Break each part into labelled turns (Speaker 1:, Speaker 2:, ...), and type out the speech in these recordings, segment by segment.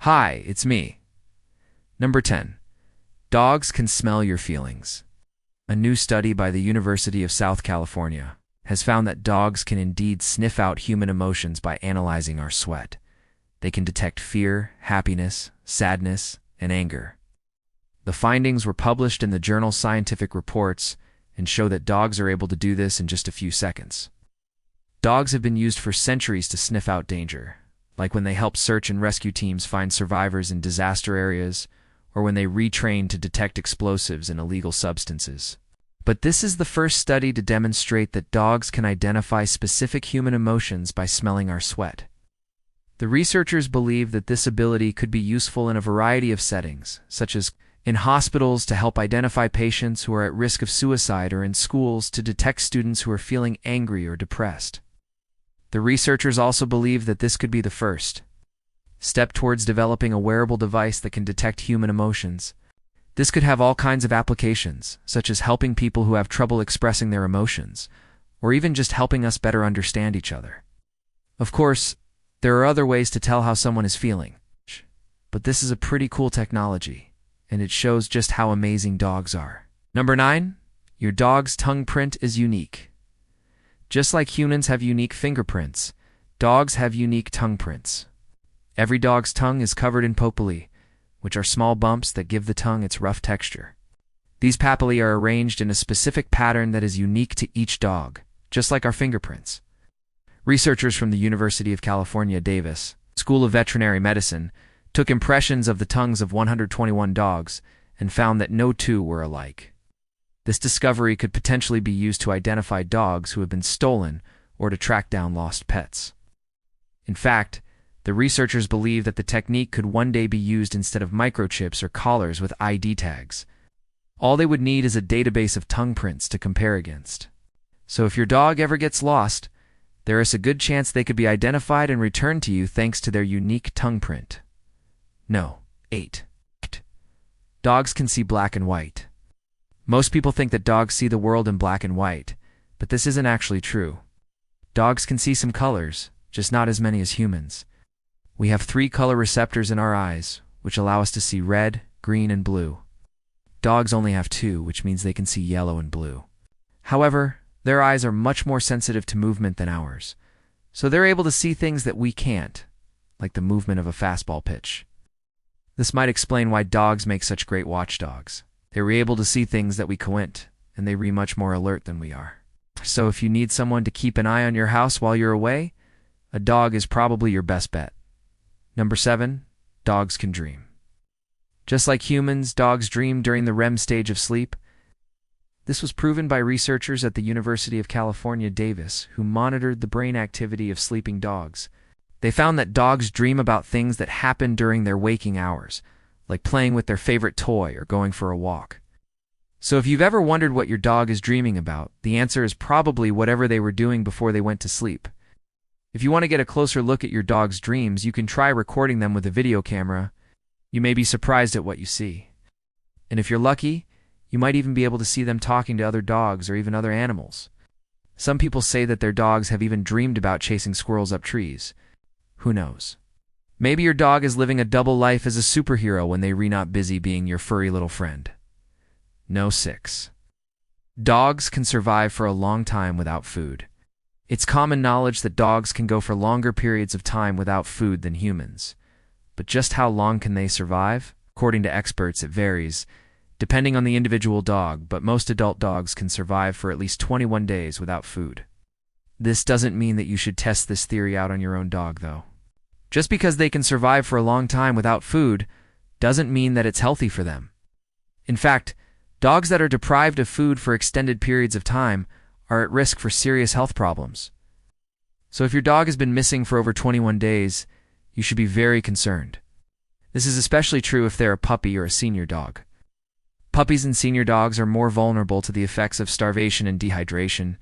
Speaker 1: Hi, it's me. Number 10. Dogs can smell your feelings. A new study by the University of South California has found that dogs can indeed sniff out human emotions by analyzing our sweat. They can detect fear, happiness, sadness, and anger. The findings were published in the journal Scientific Reports and show that dogs are able to do this in just a few seconds. Dogs have been used for centuries to sniff out danger, like when they help search and rescue teams find survivors in disaster areas, or when they retrain to detect explosives and illegal substances. But this is the first study to demonstrate that dogs can identify specific human emotions by smelling our sweat. The researchers believe that this ability could be useful in a variety of settings, such as in hospitals to help identify patients who are at risk of suicide, or in schools to detect students who are feeling angry or depressed. The researchers also believe that this could be the first step towards developing a wearable device that can detect human emotions. This could have all kinds of applications, such as helping people who have trouble expressing their emotions, or even just helping us better understand each other. Of course, there are other ways to tell how someone is feeling, but this is a pretty cool technology, and it shows just how amazing dogs are. Number 9. Your dog's tongue print is unique. Just like humans have unique fingerprints, dogs have unique tongue prints. Every dog's tongue is covered in papillae, which are small bumps that give the tongue its rough texture. These papillae are arranged in a specific pattern that is unique to each dog, just like our fingerprints. Researchers from the University of California, Davis School of Veterinary Medicine took impressions of the tongues of 121 dogs and found that no two were alike. This discovery could potentially be used to identify dogs who have been stolen or to track down lost pets. In fact, the researchers believe that the technique could one day be used instead of microchips or collars with ID tags. All they would need is a database of tongue prints to compare against. So if your dog ever gets lost, there is a good chance they could be identified and returned to you thanks to their unique tongue print. No. 8. Dogs can see black and white. Most people think that dogs see the world in black and white, but this isn't actually true. Dogs can see some colors, just not as many as humans. We have 3 color receptors in our eyes, which allow us to see red, green, and blue. Dogs only have 2, which means they can see yellow and blue. However, their eyes are much more sensitive to movement than ours, so they're able to see things that we can't, like the movement of a fastball pitch. This might explain why dogs make such great watchdogs. They're able to see things that we can't, and they're much more alert than we are. So if you need someone to keep an eye on your house while you're away, a dog is probably your best bet. Number 7. Dogs can dream. Just like humans, dogs dream during the REM stage of sleep. This was proven by researchers at the University of California, Davis, who monitored the brain activity of sleeping dogs. They found that dogs dream about things that happen during their waking hours, like playing with their favorite toy or going for a walk. So if you've ever wondered what your dog is dreaming about, the answer is probably whatever they were doing before they went to sleep. If you want to get a closer look at your dog's dreams, you can try recording them with a video camera. You may be surprised at what you see. And if you're lucky, you might even be able to see them talking to other dogs or even other animals. Some people say that their dogs have even dreamed about chasing squirrels up trees. Who knows? Maybe your dog is living a double life as a superhero when they're not busy being your furry little friend. No. 6. Dogs can survive for a long time without food. It's common knowledge that dogs can go for longer periods of time without food than humans. But just how long can they survive? According to experts, it varies, depending on the individual dog, but most adult dogs can survive for at least 21 days without food. This doesn't mean that you should test this theory out on your own dog, though. Just because they can survive for a long time without food doesn't mean that it's healthy for them. In fact, dogs that are deprived of food for extended periods of time are at risk for serious health problems. So if your dog has been missing for over 21 days, you should be very concerned. This is especially true if they're a puppy or a senior dog. Puppies and senior dogs are more vulnerable to the effects of starvation and dehydration,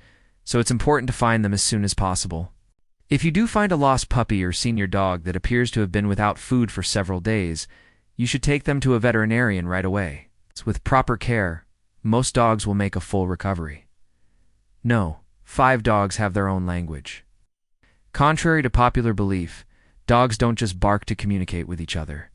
Speaker 1: so it's important to find them as soon as possible. If you do find a lost puppy or senior dog that appears to have been without food for several days, you should take them to a veterinarian right away. With proper care, most dogs will make a full recovery. No, 5 dogs have their own language. Contrary to popular belief, Dogs don't just bark to communicate with each other.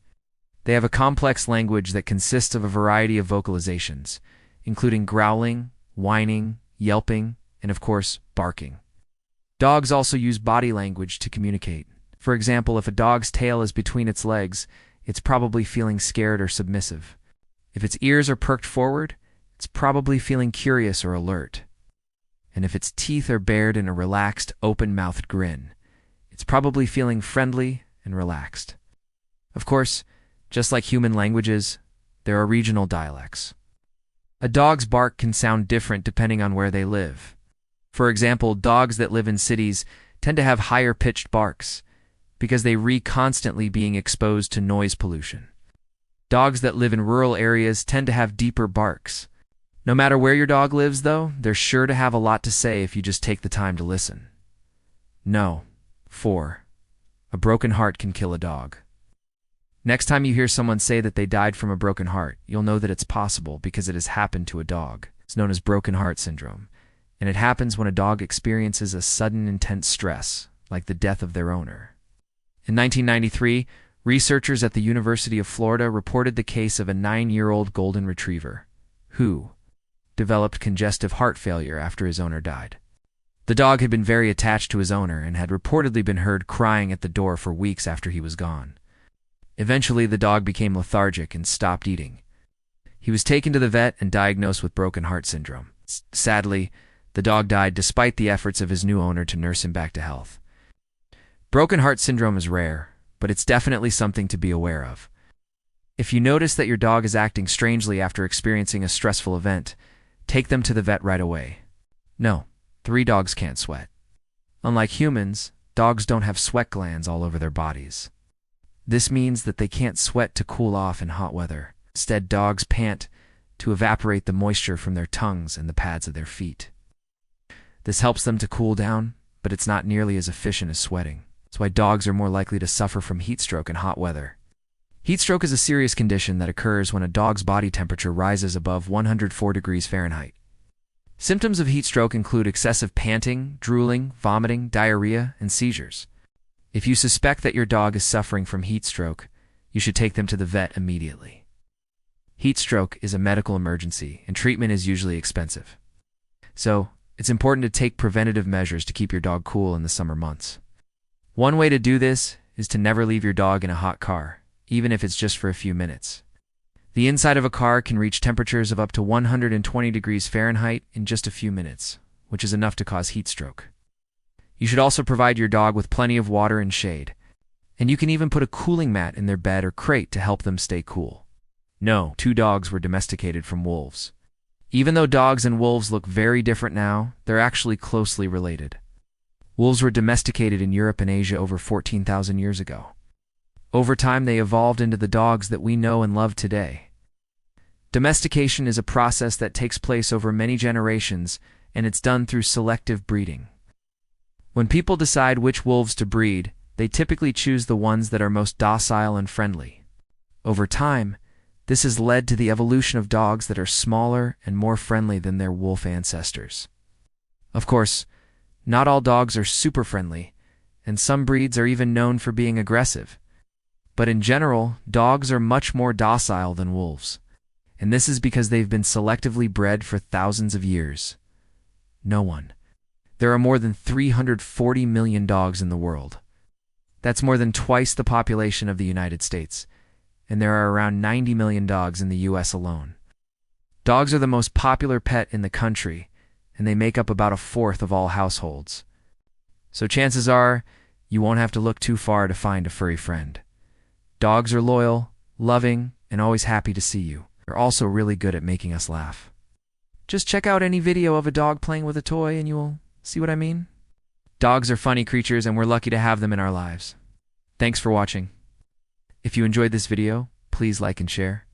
Speaker 1: They have a complex language that consists of a variety of vocalizations, including growling, whining, yelping, and of course, barking. Dogs also use body language to communicate. For example, if a dog's tail is between its legs, it's probably feeling scared or submissive. If its ears are perked forward, it's probably feeling curious or alert. And if its teeth are bared in a relaxed, open-mouthed grin, it's probably feeling friendly and relaxed. Of course, just like human languages, there are regional dialects. A dog's bark can sound different depending on where they live. For example, dogs that live in cities tend to have higher-pitched barks because they constantly being exposed to noise pollution. Dogs that live in rural areas tend to have deeper barks. No matter where your dog lives, though, they're sure to have a lot to say if you just take the time to listen. No. 4. A broken heart can kill a dog. Next time you hear someone say that they died from a broken heart, you'll know that it's possible because it has happened to a dog. It's known as broken heart syndrome, and it happens when a dog experiences a sudden intense stress, like the death of their owner. In 1993, researchers at the University of Florida reported the case of a 9-year-old golden retriever who developed congestive heart failure after his owner died. The dog had been very attached to his owner and had reportedly been heard crying at the door for weeks after he was gone. Eventually, the dog became lethargic and stopped eating. He was taken to the vet and diagnosed with broken heart syndrome. Sadly, the dog died despite the efforts of his new owner to nurse him back to health. Broken heart syndrome is rare, but it's definitely something to be aware of. If you notice that your dog is acting strangely after experiencing a stressful event, take them to the vet right away. No, 3 dogs can't sweat. Unlike humans, dogs don't have sweat glands all over their bodies. This means that they can't sweat to cool off in hot weather. Instead, dogs pant to evaporate the moisture from their tongues and the pads of their feet. This helps them to cool down, but it's not nearly as efficient as sweating. That's why dogs are more likely to suffer from heat stroke in hot weather. Heat stroke is a serious condition that occurs when a dog's body temperature rises above 104 degrees Fahrenheit. Symptoms of heat stroke include excessive panting, drooling, vomiting, diarrhea, and seizures. If you suspect that your dog is suffering from heat stroke, you should take them to the vet immediately. Heat stroke is a medical emergency, and treatment is usually expensive. So, it's important to take preventative measures to keep your dog cool in the summer months. One way to do this is to never leave your dog in a hot car, even if it's just for a few minutes. The inside of a car can reach temperatures of up to 120 degrees Fahrenheit in just a few minutes, which is enough to cause heat stroke. You should also provide your dog with plenty of water and shade, and you can even put a cooling mat in their bed or crate to help them stay cool. No, 2 dogs were domesticated from wolves. Even though dogs and wolves look very different now, they're actually closely related. Wolves were domesticated in Europe and Asia over 14,000 years ago. Over time, they evolved into the dogs that we know and love today. Domestication is a process that takes place over many generations, and it's done through selective breeding. When people decide which wolves to breed, they typically choose the ones that are most docile and friendly. Over time, this has led to the evolution of dogs that are smaller and more friendly than their wolf ancestors. Of course, not all dogs are super friendly, and some breeds are even known for being aggressive. But in general, dogs are much more docile than wolves, and this is because they've been selectively bred for thousands of years. There are more than 340 million dogs in the world. That's more than twice the population of the United States, and there are around 90 million dogs in the US alone. Dogs are the most popular pet in the country, and they make up about 1/4 of all households. So chances are, you won't have to look too far to find a furry friend. Dogs are loyal, loving, and always happy to see you. They're also really good at making us laugh. Just check out any video of a dog playing with a toy and you will see what I mean? Dogs are funny creatures and we're lucky to have them in our lives. Thanks for watching. If you enjoyed this video, please like and share.